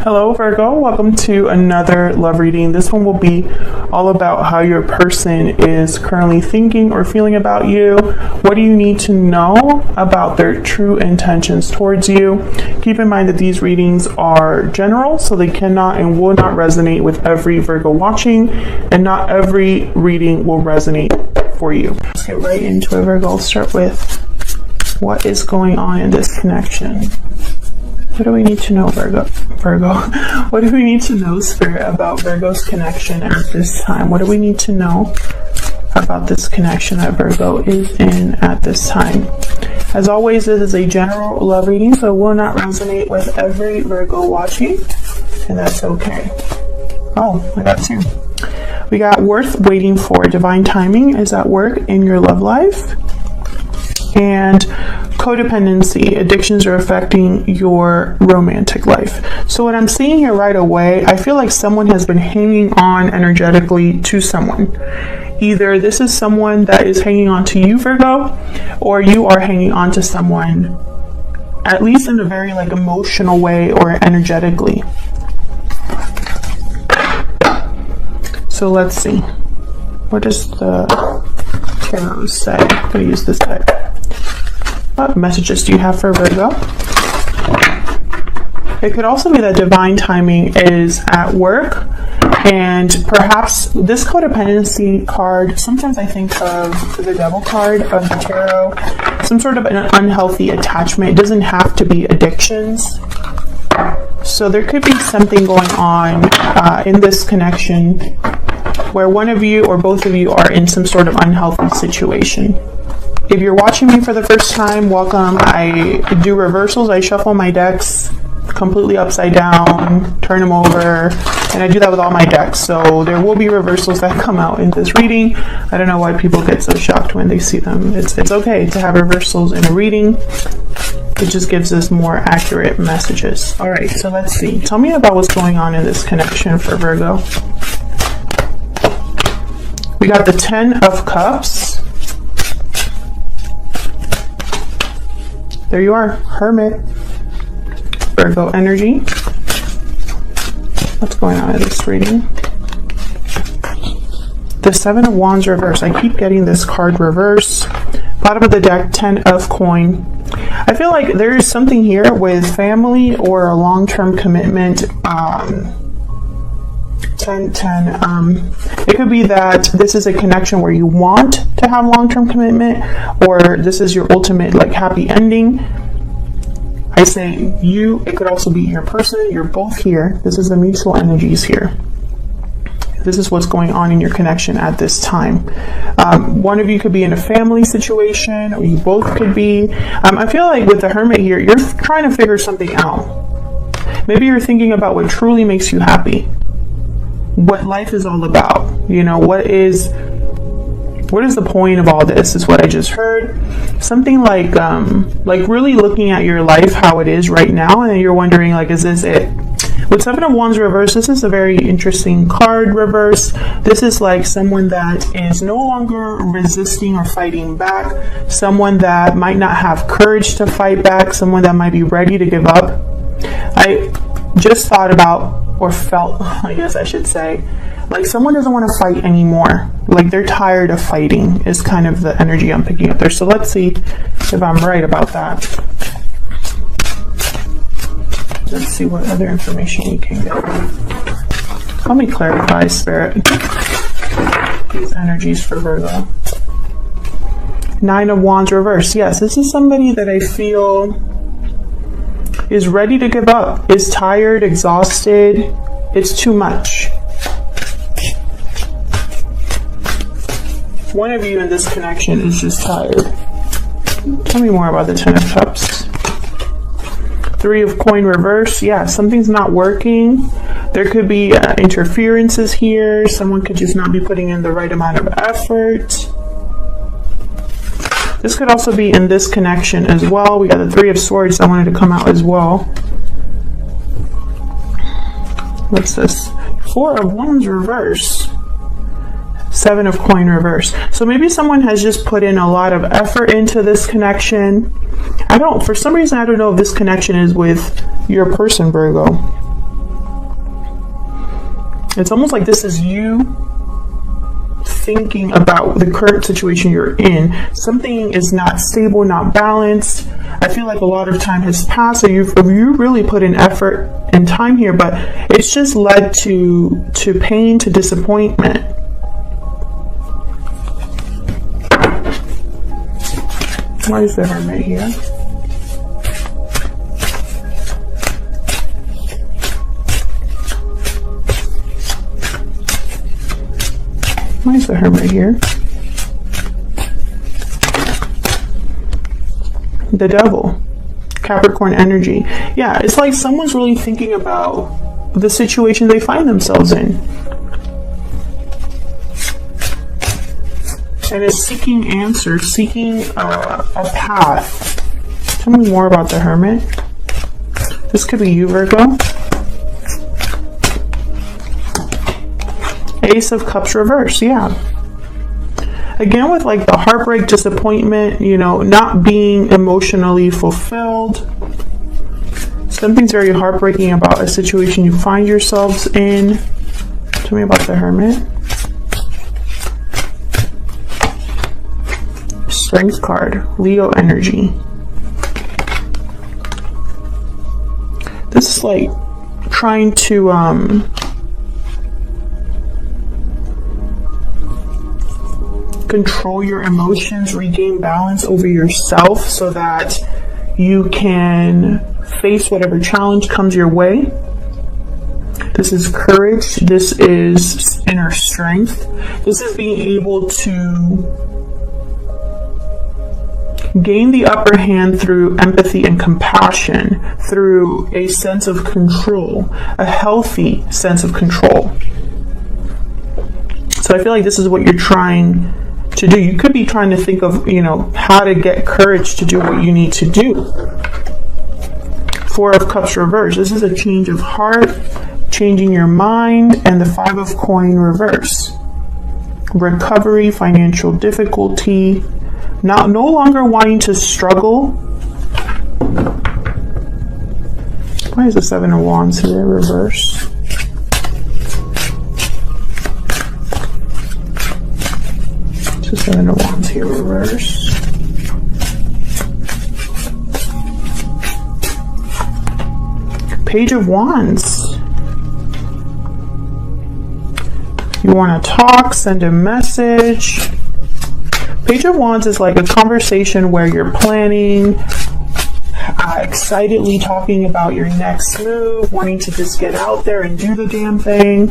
Hello Virgo, welcome to another love reading. This one will be all about how your person is currently thinking or feeling about you. What do you need to know about their true intentions towards you? Keep in mind that these readings are general, so they cannot and will not resonate with every Virgo watching, and not every reading will resonate for you. Let's get right into it, Virgo. I'll start with what is going on in this connection. What do we need to know, Virgo? What do we need to know, Spirit, about Virgo's connection at this time? What do we need to know about this connection that Virgo is in at this time? As always, this is a general love reading, so it will not resonate with every Virgo watching, and that's okay. Oh, I got two. We got worth waiting for. Divine timing is at work in your love life. And codependency, addictions are affecting your romantic life. So what I'm seeing here right away, I feel like someone has been hanging on energetically to someone. Either this is someone that is hanging on to you, Virgo, or you are hanging on to someone, at least in a very emotional way or energetically. So let's see. What does the tarot say? I'm going to use this deck. What messages do you have for Virgo? It could also be that divine timing is at work, and perhaps this codependency card, sometimes I think of the devil card of the tarot, some sort of an unhealthy attachment. It doesn't have to be addictions. So there could be something going on in this connection where one of you or both of you are in some sort of unhealthy situation. If you're watching me for the first time, welcome. I do reversals. I shuffle my decks completely upside down, turn them over, and I do that with all my decks. So there will be reversals that come out in this reading. I don't know why people get so shocked when they see them. It's okay to have reversals in a reading. It just gives us more accurate messages. All right, so let's see. Tell me about what's going on in this connection for Virgo. We got the 10 of Cups. There you are, Hermit. Virgo energy. What's going on in this reading? The 7 of Wands reverse. I keep getting this card reverse. Bottom of the deck, 10 of Coin. I feel like there is something here with family or a long-term commitment. 10. It could be that this is a connection where you want to have long-term commitment, or this is your ultimate happy ending. I say you, it could also be your person. You're both here. This is the mutual energies here. This is what's going on in your connection at this time. One of you could be in a family situation, or you both could be. I feel like with the Hermit here, you're trying to figure something out. Maybe you're thinking about what truly makes you happy. What life is all about. What is the point of all this is what I just heard. Something like really looking at your life, how it is right now, and you're wondering, is this it? With 7 of Wands reverse, this is a very interesting card reverse. This is someone that is no longer resisting or fighting back, someone that might not have courage to fight back, someone that might be ready to give up. I just thought about, or felt, I guess I should say, someone doesn't want to fight anymore. They're tired of fighting is kind of the energy I'm picking up there. So let's see if I'm right about that. Let's see what other information we can get. Help me clarify, Spirit, these energies for Virgo. 9 of Wands reverse. Yes, this is somebody that I feel is ready to give up, is tired, exhausted. It's too much. One of you in this connection is just tired. Tell me more about the 10 of Cups. 3 of Coin reverse. Yeah, something's not working. There could be interferences here. Someone could just not be putting in the right amount of effort. This could also be in this connection as well. We got the 3 of Swords that wanted to come out as well. What's this? 4 of Wands reverse. 7 of Coin reverse. So maybe someone has just put in a lot of effort into this connection. For some reason, I don't know if this connection is with your person, Virgo. It's almost like this is you thinking about the current situation you're in. Something is not stable, not balanced. I feel like a lot of time has passed, so you really put in effort and time here, but it's just led to pain, to disappointment. Why is the Hermit here? Why is the Hermit here? The Devil. Capricorn energy. Yeah, it's like someone's really thinking about the situation they find themselves in. And is seeking answers, seeking a path. Tell me more about the Hermit. This could be you, Virgo. Ace of Cups reverse, yeah. Again, with like the heartbreak, disappointment, you know, not being emotionally fulfilled. Something's very heartbreaking about a situation you find yourselves in. Tell me about the Hermit. Strength card, Leo energy. This is like trying to control your emotions, regain balance over yourself so that you can face whatever challenge comes your way. This is courage. This is inner strength. This is being able to gain the upper hand through empathy and compassion, through a sense of control, a healthy sense of control. So I feel like this is what you're trying to do. You could be trying to think of, you know, how to get courage to do what you need to do. Four of Cups reverse. This is a change of heart, changing your mind, and the Five of Coin reverse. Recovery, financial difficulty, no longer wanting to struggle. Why is the Seven of Wands here reverse? Seven of Wands here reverse. Page of Wands. You want to talk, send a message. Page of Wands is like a conversation where you're planning, excitedly talking about your next move, wanting to just get out there and do the damn thing.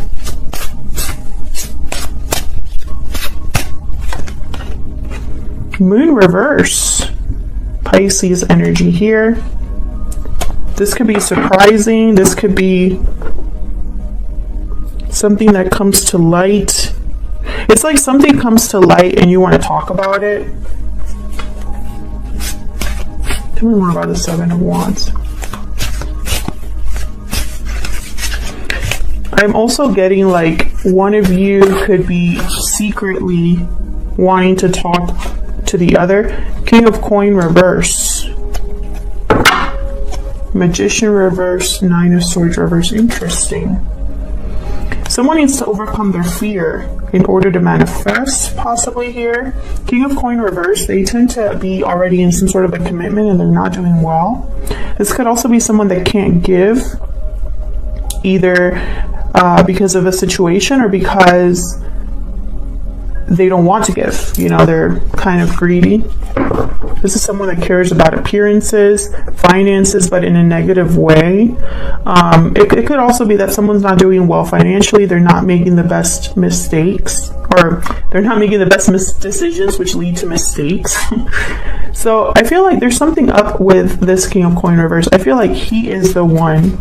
Moon reverse. Pisces energy here. This could be surprising. This could be something that comes to light. It's like something comes to light and you want to talk about it. Tell me more about the Seven of Wands. I'm also getting like one of you could be secretly wanting to talk to the other. King of Coin reverse. Magician reverse. Nine of Swords reverse. Interesting. Someone needs to overcome their fear in order to manifest, possibly here. King of Coin reverse. They tend to be already in some sort of a commitment and they're not doing well. This could also be someone that can't give, either because of a situation or because they don't want to give. You know, they're kind of greedy. This is someone that cares about appearances, finances, but in a negative way. It could also be that someone's not doing well financially. They're not making the best mistakes, or they're not making the best decisions, which lead to mistakes. So I feel like there's something up with this King of Coin reverse. I feel like he is the one.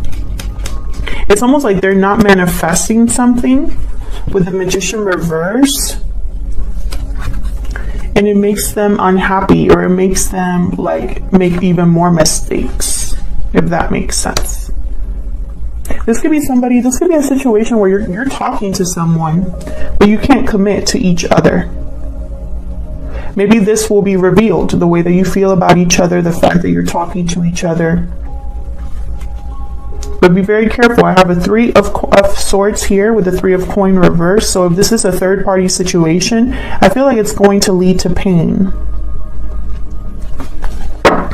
It's almost like they're not manifesting something with the Magician reverse. And it makes them unhappy, or it makes them like make even more mistakes, if that makes sense. This could be somebody, this could be a situation where you're talking to someone, but you can't commit to each other. Maybe this will be revealed, the way that you feel about each other, the fact that you're talking to each other. But be very careful. I have a Three of Swords here with the Three of Coin reverse. So if this is a third party situation, I feel like it's going to lead to pain.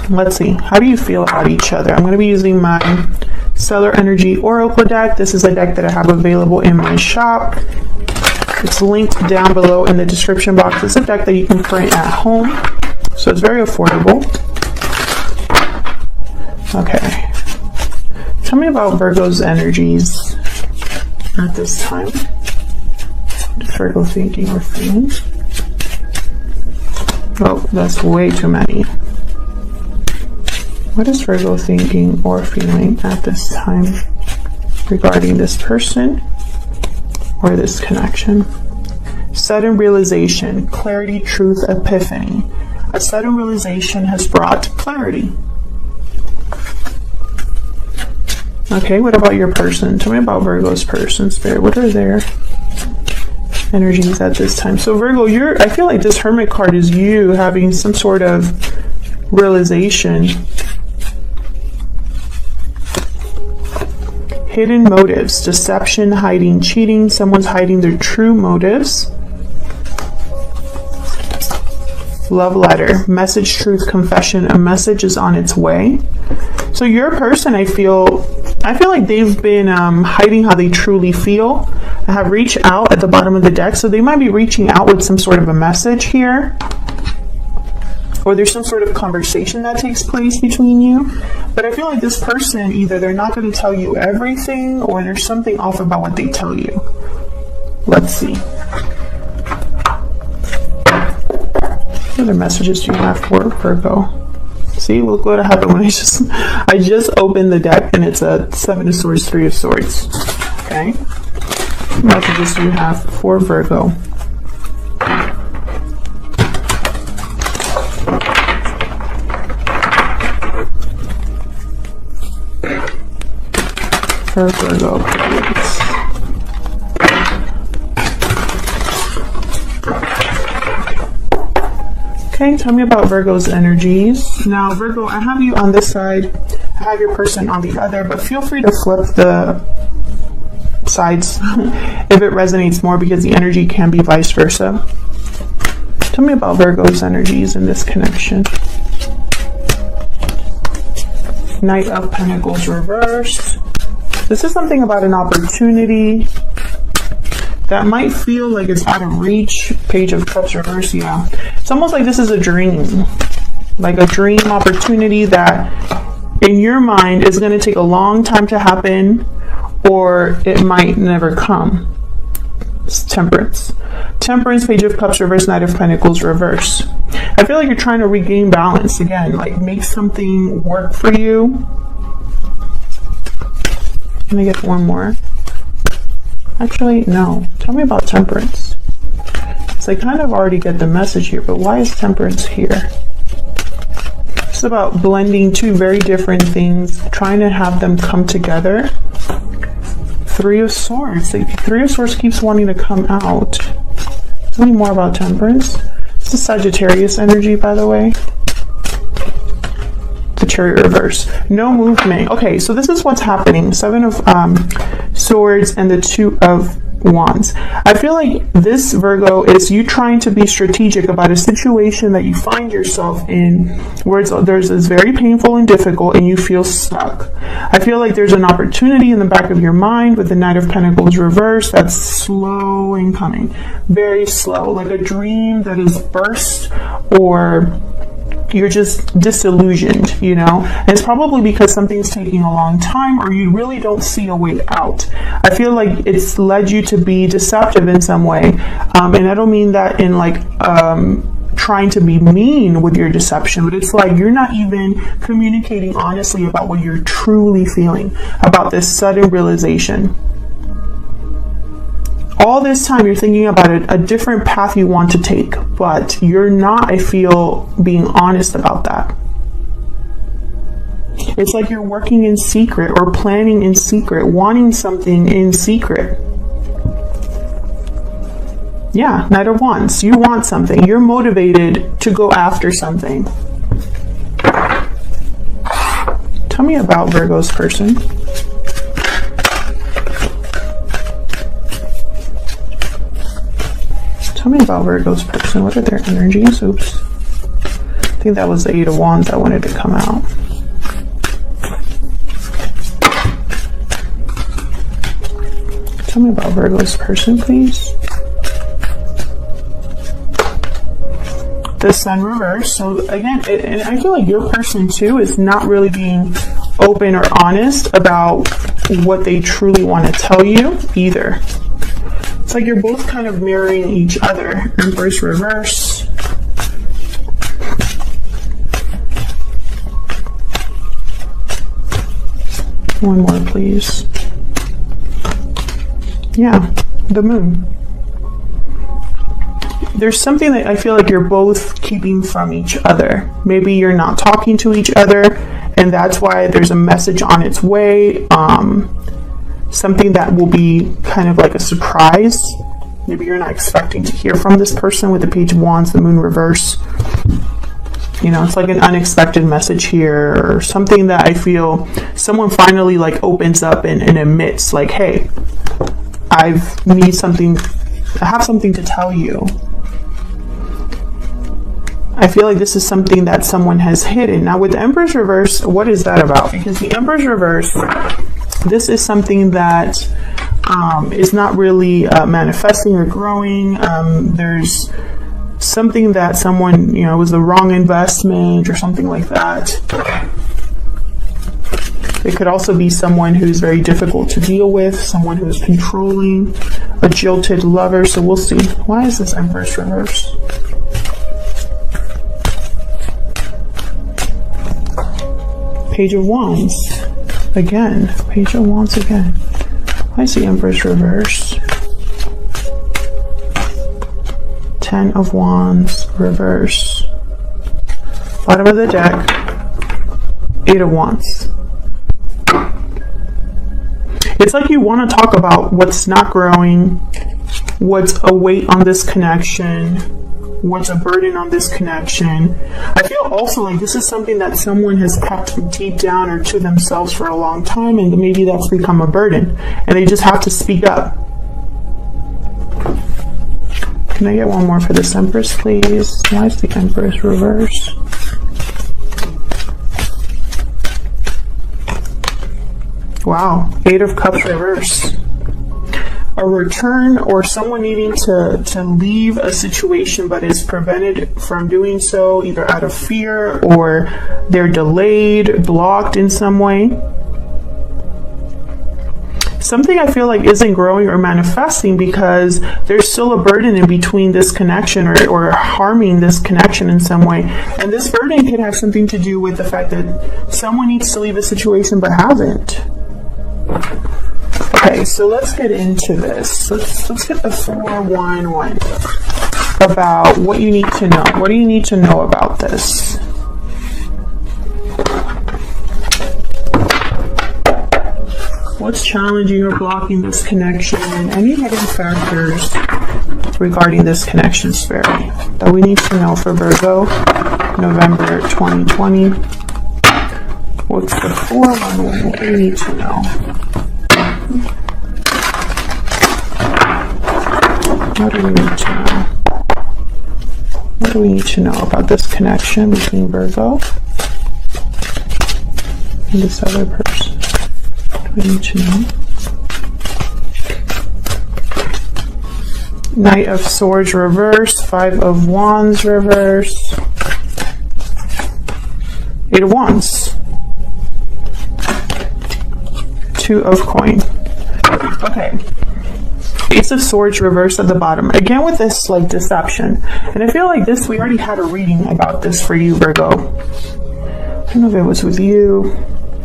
Let's see. How do you feel about each other? I'm going to be using my Stellar Energy Oracle deck. This is a deck that I have available in my shop. It's linked down below in the description box. It's a deck that you can print at home. So it's very affordable. Okay. Tell me about Virgo's energies at this time. What is Virgo thinking or feeling? Oh, that's way too many. What is Virgo thinking or feeling at this time regarding this person or this connection? Sudden realization, clarity, truth, epiphany. A sudden realization has brought clarity. Okay, what about your person? Tell me about Virgo's person, Spirit. What are their energies at this time? So Virgo, I feel like this Hermit card is you having some sort of realization. Hidden motives, deception, hiding, cheating. Someone's hiding their true motives. Love letter, message, truth, confession. A message is on its way. So your person, I feel like they've been hiding how they truly feel. I have reached out at the bottom of the deck, so they might be reaching out with some sort of a message here. Or there's some sort of conversation that takes place between you. But I feel like this person, either they're not going to tell you everything, or there's something off about what they tell you. Let's see. What other messages do you have for Virgo? See, look what happened when I just opened the deck, and it's a Seven of Swords, Three of Swords. Okay. What messages do you have for Virgo? For Virgo, please. Okay, tell me about Virgo's energies. Now, Virgo, I have you on this side. I have your person on the other, but feel free to flip the sides if it resonates more, because the energy can be vice versa. Tell me about Virgo's energies in this connection. Knight of Pentacles reversed. This is something about an opportunity that might feel like it's out of reach. Page of Cups reverse, yeah. It's almost like this is a dream. Like a dream opportunity that in your mind is going to take a long time to happen, or it might never come. It's Temperance. Temperance, Page of Cups reverse, Knight of Pentacles reverse. I feel like you're trying to regain balance again, like make something work for you. Let me get one more. Actually, no. Tell me about Temperance. So I kind of already get the message here, but why is Temperance here? It's about blending two very different things, trying to have them come together. Three of Swords. The Three of Swords keeps wanting to come out. Tell me more about Temperance. This is Sagittarius energy, by the way. The Chariot reverse. No movement. Okay, so this is what's happening. Seven of Swords and the Two of Wands. I feel like this, Virgo, is you trying to be strategic about a situation that you find yourself in where it's very painful and difficult and you feel stuck. I feel like there's an opportunity in the back of your mind with the Knight of Pentacles reverse that's slow in coming. Very slow, like a dream that is burst, or you're just disillusioned, you know, and it's probably because something's taking a long time, or you really don't see a way out. I feel like it's led you to be deceptive in some way, and I don't mean that in like trying to be mean with your deception, but it's like you're not even communicating honestly about what you're truly feeling about this sudden realization. All this time you're thinking about a different path you want to take, but you're not, I feel, being honest about that. It's like you're working in secret or planning in secret, wanting something in secret. Yeah, Knight of Wands. You want something. You're motivated to go after something. Tell me about Virgo's person. Tell me about Virgo's person. What are their energies? Oops. I think that was the 8 of Wands that wanted to come out. Tell me about Virgo's person, please. The Sun reverse. So again, and I feel like your person too is not really being open or honest about what they truly want to tell you either. It's like you're both kind of mirroring each other. Empress reverse. One more, please. Yeah, the Moon. There's something that I feel like you're both keeping from each other. Maybe you're not talking to each other, and that's why there's a message on its way. Something that will be kind of like a surprise. Maybe you're not expecting to hear from this person with the Page of Wands, the Moon reverse. You know, it's like an unexpected message here, or something that I feel someone finally like opens up and admits like, hey, I have something to tell you. I feel like this is something that someone has hidden. Now with the Empress reverse, what is that about? Because the Empress reverse, this is something that is not really manifesting or growing. There's something that someone, you know, was the wrong investment or something like that. It could also be someone who's very difficult to deal with, someone who's controlling, a jilted lover. So we'll see. Why is this Empress reverse? Page of Wands. Again. Page of Wands again. Why is the Empress reverse? 10 of Wands reverse. Bottom of the deck. 8 of Wands. It's like you want to talk about what's not growing, what's a weight on this connection, what's a burden on this connection. I feel also like this is something that someone has kept deep down or to themselves for a long time, and maybe that's become a burden, and they just have to speak up. Can I get one more for this Empress, please? Why is the Empress reverse? Wow, 8 of Cups reverse. A return or someone needing to leave a situation but is prevented from doing so either out of fear or they're delayed, blocked in some way. Something I feel like isn't growing or manifesting because there's still a burden in between this connection or harming this connection in some way. And this burden could have something to do with the fact that someone needs to leave a situation but hasn't. Okay, so let's get into this. Let's get the 411 about what you need to know. What do you need to know about this? What's challenging or blocking this connection? Any hidden factors regarding this connection, Spirit, that we need to know for Virgo, November 2020? What's the 411? What do you need to know? What do we need to know? What do we need to know about this connection between Virgo and this other person? What do we need to know? Knight of Swords reverse, 5 of Wands reverse, 8 of Wands, 2 of Coin. Okay. Ace of Swords reversed at the bottom. Again with this like deception. And I feel like this, we already had a reading about this for you, Virgo. I don't know if it was with you.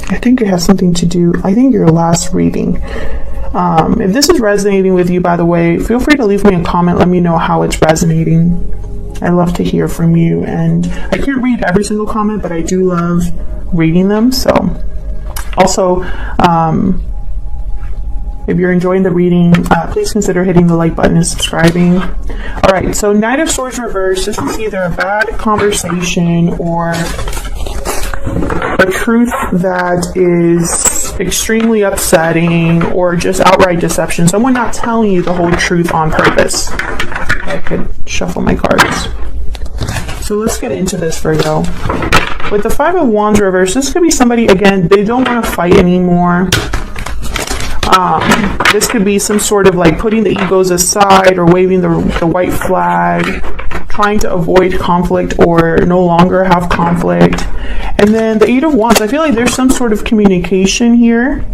I think it has something to do, I think your last reading. If this is resonating with you, by the way, feel free to leave me a comment. Let me know how it's resonating. I love to hear from you. And I can't read every single comment, but I do love reading them. So also, if you're enjoying the reading, please consider hitting the like button and subscribing. All right, so Knight of Swords reverse. This is either a bad conversation or a truth that is extremely upsetting or just outright deception. Someone not telling you the whole truth on purpose. I could shuffle my cards. So let's get into this, Virgo. With the Five of Wands reverse, this could be somebody, again, they don't want to fight anymore. This could be some sort of like putting the egos aside or waving the white flag, trying to avoid conflict or no longer have conflict. And then the Eight of Wands, I feel like there's some sort of communication here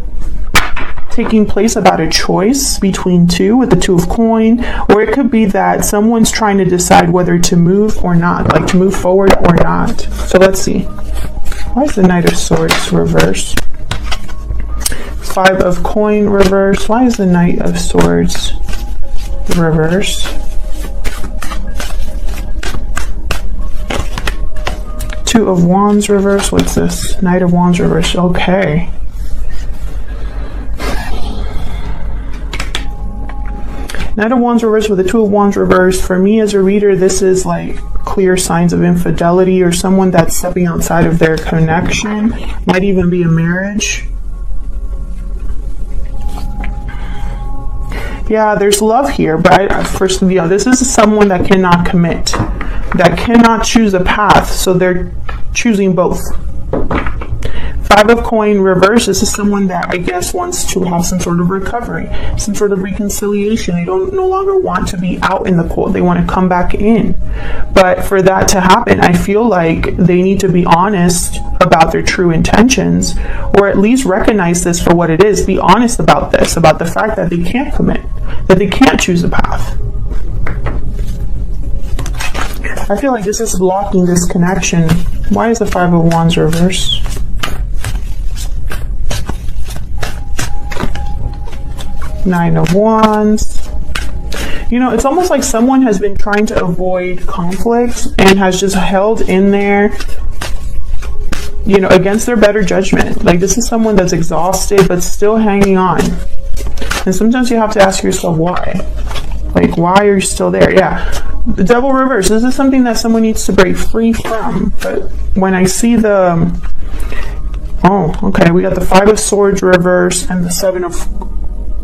taking place about a choice between two with the Two of Coin, or it could be that someone's trying to decide whether to move or not, like to move forward or not. So let's see. Why is the Knight of Swords reverse? Five of Coin reverse. Why is the Knight of Swords reverse? Two of Wands reverse. What's this? Knight of Wands reverse. Okay. Knight of Wands reverse with the Two of Wands reverse. For me as a reader, this is like clear signs of infidelity or someone that's stepping outside of their connection. Might even be a marriage. Yeah, there's love here, but first, this is someone that cannot commit, that cannot choose a path, so they're choosing both. Five of Coin reverse, this is someone that I guess wants to have some sort of recovery, some sort of reconciliation. They don't no longer want to be out in the cold. They want to come back in. But for that to happen, I feel like they need to be honest about their true intentions, or at least recognize this for what it is. Be honest about this, about the fact that they can't commit, that they can't choose a path. I feel like this is blocking this connection. Why is the Five of Wands reverse? Nine of Wands. You know, it's almost like someone has been trying to avoid conflict and has just held in there, you know, against their better judgment. Like, this is someone that's exhausted but still hanging on. And sometimes you have to ask yourself why. Like, why are you still there? Yeah. The Devil reverse. This is something that someone needs to break free from. But when I see the... Oh, okay. We got the Five of Swords reverse and the Seven of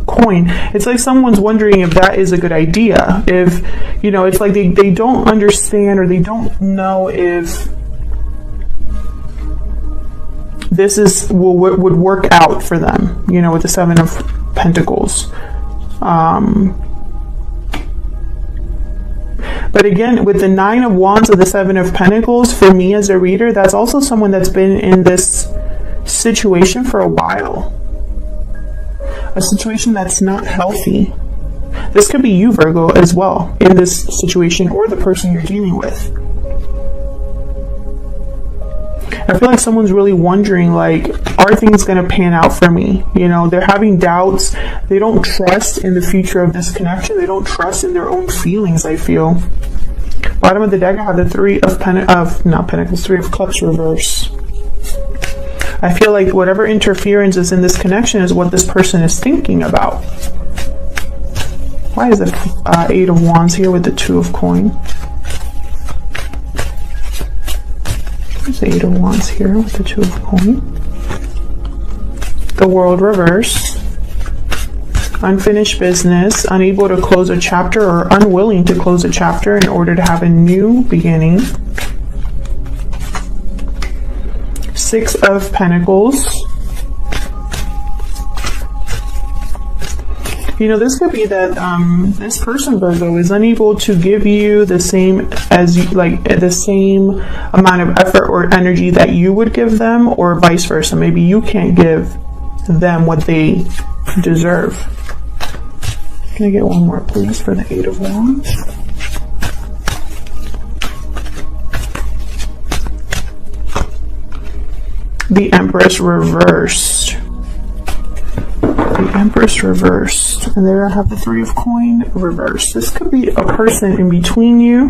Coin. It's like someone's wondering if that is a good idea. If, you know, it's like they don't understand, or they don't know if this is would work out for them, you know, with the Seven of Pentacles. But again, with the Nine of Wands of the Seven of Pentacles, for me as a reader, that's also someone that's been in this situation for a while. A situation that's not healthy. This could be you, Virgo, as well, in this situation, or the person you're dealing with. I feel like someone's really wondering, like, are things going to pan out for me? You know, they're having doubts. They don't trust in the future of this connection. They don't trust in their own feelings, I feel. Bottom of the deck, I have the Three of Cups reverse. I feel like whatever interference is in this connection is what this person is thinking about. Why is the Eight of Wands here with the Two of Coin? Where's the Eight of Wands here with the Two of Coin? The World reverse. Unfinished business, unable to close a chapter or unwilling to close a chapter in order to have a new beginning. Six of Pentacles. You know, this could be that this person, Virgo, is unable to give you the same as you, like the same amount of effort or energy that you would give them, or vice versa. Maybe you can't give them what they deserve. Can I get one more, please, for the Eight of Wands? The Empress reversed. The Empress reversed. And there I have the Three of Coin reversed. This could be a person in between you.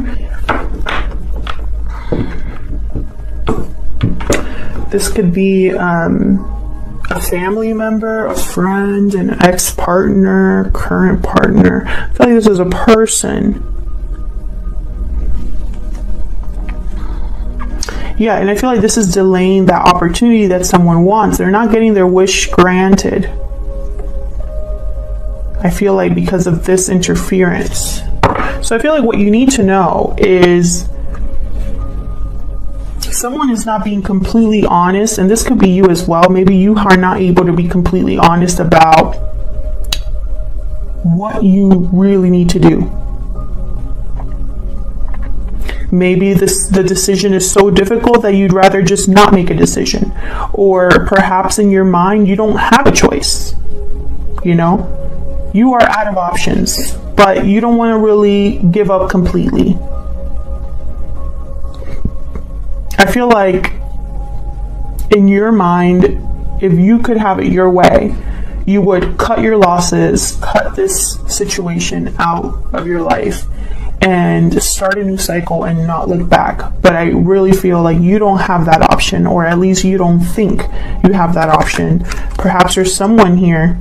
This could be a family member, a friend, an ex-partner, current partner. I feel like this is a person. Yeah, and I feel like this is delaying that opportunity that someone wants. They're not getting their wish granted. I feel like because of this interference. So I feel like what you need to know is someone is not being completely honest, and this could be you as well. Maybe you are not able to be completely honest about what you really need to do. Maybe the decision is so difficult that you'd rather just not make a decision. Or perhaps in your mind, you don't have a choice. You know, you are out of options, but you don't want to really give up completely. I feel like in your mind, if you could have it your way, you would cut your losses, cut this situation out of your life, and start a new cycle and not look back. But I really feel like you don't have that option, or at least you don't think you have that option. Perhaps there's someone here